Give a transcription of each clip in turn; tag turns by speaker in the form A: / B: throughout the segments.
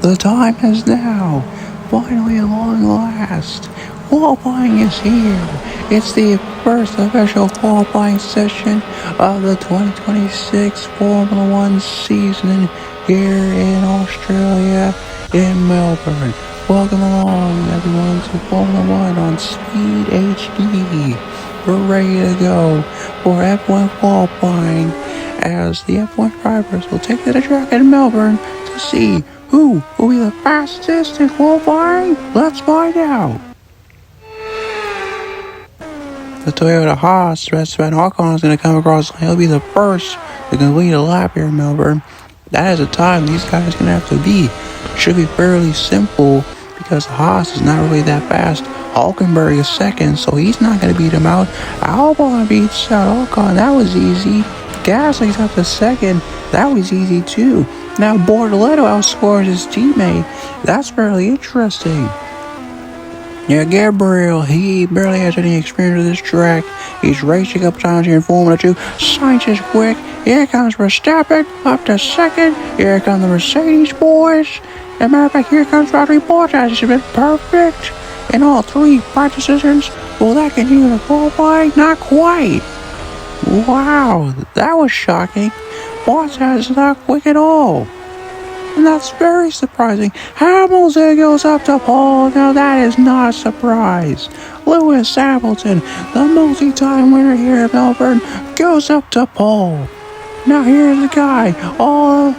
A: The time is now. Finally, at long last, qualifying is here. It's the first official qualifying session of the 2026 Formula One season here in Australia, in Melbourne. Welcome along, everyone, to Formula One on Speed HD. We're ready to go for F1 qualifying as the F1 drivers will take to the track in Melbourne to see who will be the fastest in qualifying. Let's find out. The Toyota Haas, Esteban Ocon is going to come across. He'll be the first to complete a lap here in Melbourne. That is the time these guys are going to have to be. Should be fairly simple because Haas is not really that fast. Hulkenberg is second, so he's not going to beat him out. Albon beats out Ocon. That was easy. Gasly's up to second. That was easy too. Now Bortoletto outscores his teammate. That's fairly interesting. Yeah, Gabriel, he barely has any experience with this track. He's raced a couple times here in Formula 2. Sainz is quick. Here comes Verstappen up to second. Here come the Mercedes boys. As a matter of fact, here comes Valtteri Bottas. He's been perfect in all three practice sessions. Will that continue to qualify? Not quite. Wow, that was shocking. Bottas is not quick at all. And that's very surprising. Hamilton goes up to pole. Now that is not a surprise. Lewis Hamilton, the multi-time winner here in Melbourne, goes up to pole. Now here's the guy all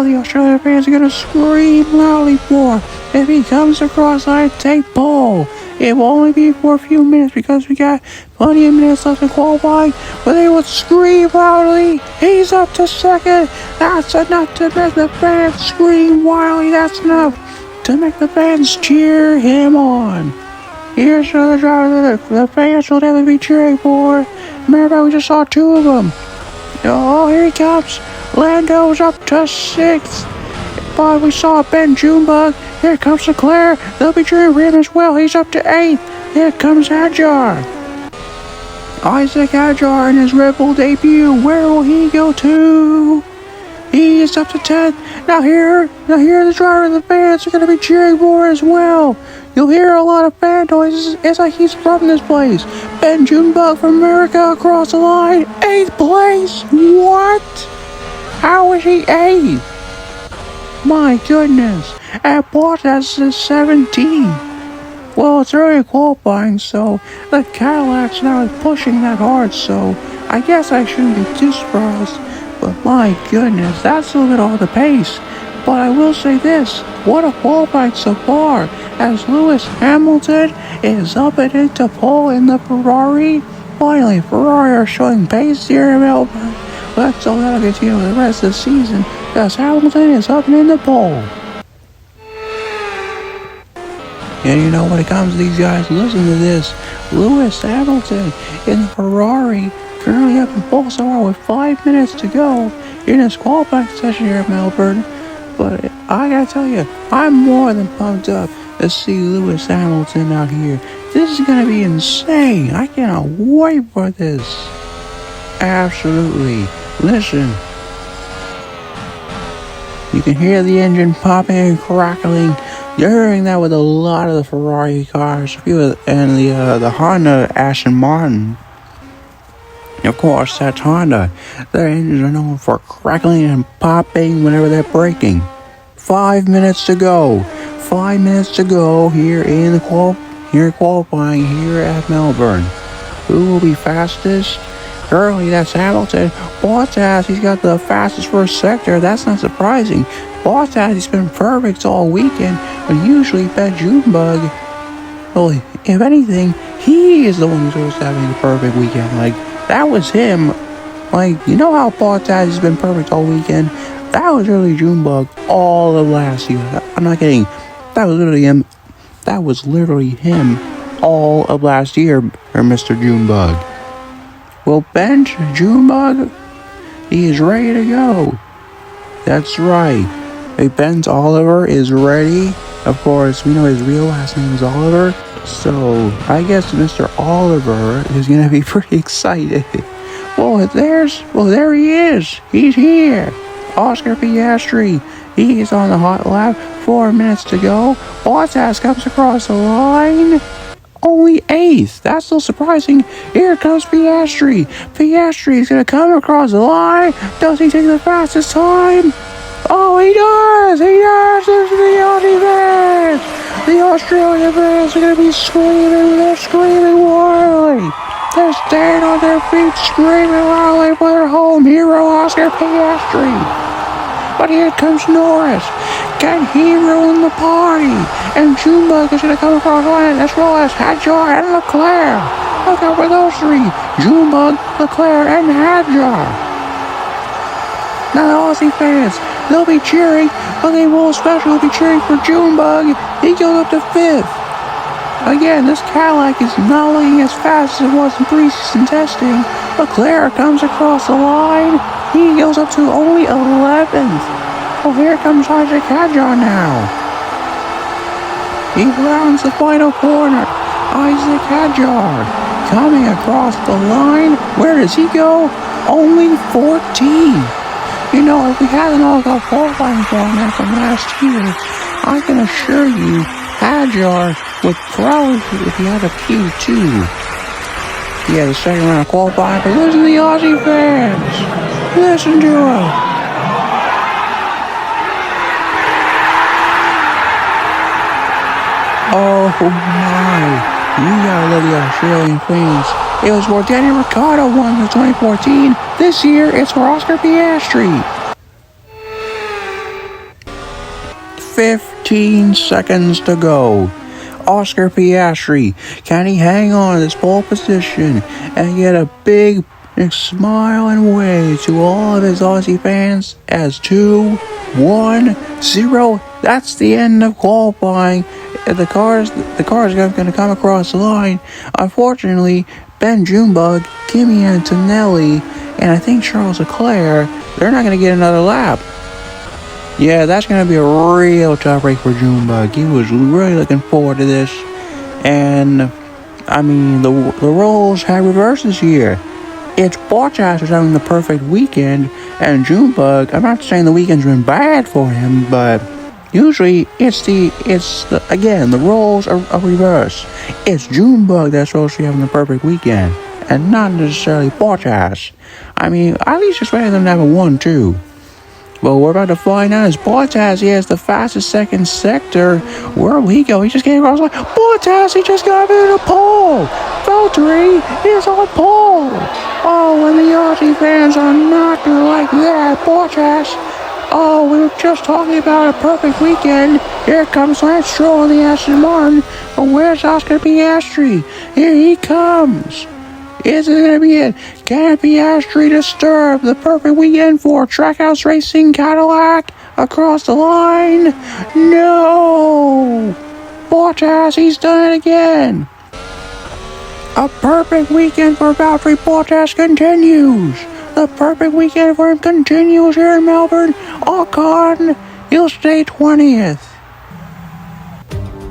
A: the Australian fans are going to scream loudly for. If he comes across, I take pole. It will only be for a few minutes because we got plenty of minutes left in qualifying, but they would scream loudly. He's up to second. That's enough to make the fans scream wildly. That's enough to make the fans cheer him on. Here's another driver that the fans will definitely be cheering for. Remember, we just saw two of them. Oh, here he comes. Lando's up to sixth. But we saw Ben Junebug. Here comes Leclerc. They'll be cheering for him as well. He's up to 8th. Here comes Hadjar. Isaac Hadjar in his Red Bull debut. Where will he go to? He is up to 10th. Now here the driver the fans are going to be cheering for as well. You'll hear a lot of fan noises. It's like he's from this place. Ben Junebug from America across the line. 8th place. What? How is he 8th? My goodness. And Bottas is 17. Well, it's early qualifying, so the Cadillac's not pushing that hard, so I guess I shouldn't be too surprised. But my goodness, that's a little bit off the pace. But I will say this, what a qualifying so far, as Lewis Hamilton is up and into pole in the Ferrari. Finally, Ferrari are showing pace here in Melbourne. Let's hope that'll continue the rest of the season, because Hamilton is up and in the pole. And you know, when it comes to these guys, listen to this. Lewis Hamilton in the Ferrari, currently up in pole so far with 5 minutes to go in his qualifying session here at Melbourne. But I gotta tell you, I'm more than pumped up to see Lewis Hamilton out here. This is gonna be insane. I cannot wait for this. Absolutely. Listen. You can hear the engine popping and crackling. You're hearing that with a lot of the Ferrari cars and the Honda Aston Martin. Of course, that's Honda. Their engines are known for crackling and popping whenever they're braking. 5 minutes to go. 5 minutes to go here in qualifying here at Melbourne. Who will be fastest? Currently, that's Hamilton. Bottas, he's got the fastest first sector. That's not surprising. Bottas, he's been perfect all weekend, but usually Ben Junebug, well, if anything, he is the one who's always having a perfect weekend. Like, that was him. Like, you know how Bottas has been perfect all weekend? That was really Junebug all of last year. I'm not kidding. That was literally him. That was literally him all of last year, or Mr. Junebug. Well, Ben Junebug, he is ready to go. That's right. Hey, Ben Oliver is ready. Of course, we know his real last name is Oliver. So, I guess Mr. Oliver is going to be pretty excited. Well, there he is. He's here. Oscar Piastri. He's on the hot lap. 4 minutes to go. Bottas comes across the line. Only 8th. That's still surprising. Here comes Piastri. Piastri is going to come across the line. Does he take the fastest time? Oh, he does! He does! This is the Aussie fans! The Australian fans are going to be screaming. They're screaming wildly. They're staying on their feet, screaming loudly for their home hero, Oscar Piastri. But here comes Norris. Can he ruin the party? And Junebug is going to come across the line, as well as Hadjar and Leclerc. Look out for those three. Junebug, Leclerc, and Hadjar. Now the Aussie fans, they'll be cheering, but they will especially be cheering for Junebug. He goes up to 5th. Again, this Cadillac is not looking as fast as it was in preseason testing. Leclerc comes across the line. He goes up to only 11th. Oh, here comes Isaac Hadjar now. He rounds the final corner. Isaac Hadjar coming across the line. Where does he go? Only 14. You know, if we had an all-out qualifying format from last year, I can assure you Hadjar would probably, if he had a Q2, he had a second round of qualifying. But listen to the Aussie fans. Listen to him. Oh my, you gotta love the Australian fans. It was where Danny Ricciardo won in 2014. This year, it's for Oscar Piastri. 15 seconds to go. Oscar Piastri, can he hang on to this pole position and get a big smile and wave to all of his Aussie fans as 2, 1, 0. That's the end of qualifying. The cars are going to come across the line. Unfortunately, Ben Junebug, Kimi Antonelli, and I think Charles Leclerc, they're not going to get another lap. Yeah, that's going to be a real tough break for Junebug. He was really looking forward to this. And, I mean, the roles have reversed this year. It's Bottas who's having the perfect weekend, and Junebug, I'm not saying the weekend's been bad for him, but usually again, the roles are reversed. It's Junebug that's supposed to be having the perfect weekend, and not necessarily Bottas. I mean, at least expect them to have a 1-2. Well, we're about to find out is Bottas. He has the fastest second sector. Where will he go? He just came across the line. Bottas, he just got into the pole. Valtteri is on pole. Oh, and the Aussie fans are not going to like that. Bottas. Oh, we were just talking about a perfect weekend. Here comes Lance Stroll in the Aston Martin. But where's Oscar Piastri? Here he comes. Is it going to be it? Can Piastri disturb the perfect weekend for Trackhouse Racing Cadillac across the line? No! Bottas, he's done it again. A perfect weekend for Valtteri Bottas continues. The perfect weekend for him continues here in Melbourne. Ocon, he'll stay 20th.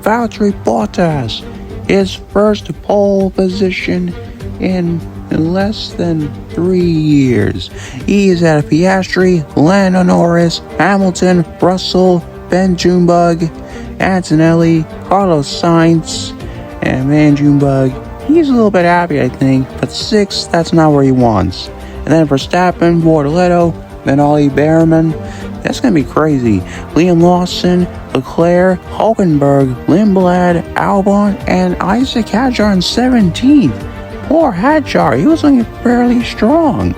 A: Valtteri Bottas, his first pole position in less than 3 years. He is at a Piastri, Lando Norris, Hamilton, Russell, Ben Junebug, Antonelli, Carlos Sainz, and man, Junebug, he's a little bit happy, I think, but 6th, that's not where he wants. And then Verstappen, Bortoleto, then Ollie Behrman. That's going to be crazy. Liam Lawson, Leclerc, Hulkenberg, Lindblad, Albon, and Isaac Hadjar in 17th. Poor Hadjar, he was looking fairly strong.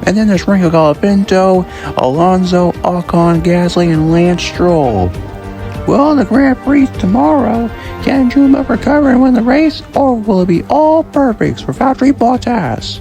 A: And then there's Renko Colapinto, Alonso, Ocon, Gasly, and Lance Stroll. Well, the Grand Prix tomorrow, can Junebug recover and win the race, or will it be all perfects for Valtteri Bottas?